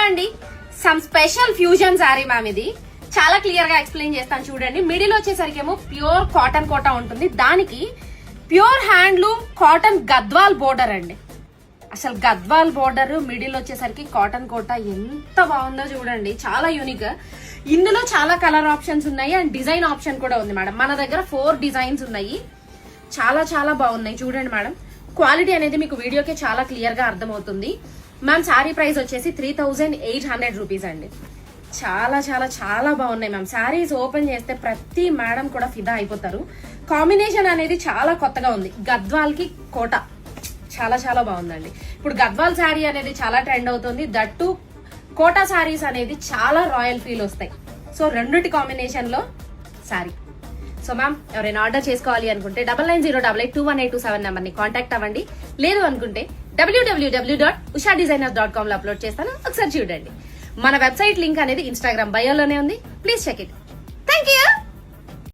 అండి, some special fusion sari ma'am. ఇది చాలా క్లియర్ గా ఎక్స్ప్లెయిన్ చేస్తాను చూడండి. మిడిల్ వచ్చేసరికి ఏమో ప్యూర్ కాటన్ కోటా ఉంటుంది, దానికి pure handloom cotton Gadwal border అండి. అసలు గద్వాల్ బోర్డర్ మిడిల్ వచ్చేసరికి కాటన్ కోటా ఎంత బాగుందో చూడండి, చాలా యూనిక్. ఇందులో చాలా కలర్ ఆప్షన్స్ ఉన్నాయి అండ్ డిజైన్ ఆప్షన్ కూడా ఉంది మేడం. మన దగ్గర 4 డిజైన్స్ ఉన్నాయి, చాలా చాలా బాగున్నాయి చూడండి మేడం. క్వాలిటీ అనేది మీకు వీడియోకే చాలా క్లియర్ గా అర్థమవుతుంది. మ్యామ్ శారీ ప్రైస్ వచ్చేసి 3800 రూపీస్ అండి. చాలా చాలా చాలా బాగున్నాయి మ్యామ్. శారీస్ ఓపెన్ చేస్తే ప్రతి మేడం కూడా ఫిదా అయిపోతారు. కాంబినేషన్ అనేది చాలా కొత్తగా ఉంది, గద్వాల్ కి కోట చాలా చాలా బాగుందండి. ఇప్పుడు గద్వాల్ శారీ అనేది చాలా ట్రెండ్ అవుతుంది, దట్టు కోటా శారీస్ అనేది చాలా రాయల్ ఫీల్ వస్తాయి. సో రెండిటి కాంబినేషన్ లో శారీ. సో మ్యామ్ ఎవరైనా ఆర్డర్ చేసుకోవాలి అనుకుంటే 9908821827 నెంబర్ ని కాంటాక్ట్ అవ్వండి. లేదు అనుకుంటే www.ushadesigner.com లో అప్లోడ్ చేస్తాను, ఒకసారి చూడండి. మన వెబ్సైట్ లింక్ అనేది ఇన్స్టాగ్రామ్ బయోలోనే ఉంది, please check it. Thank you.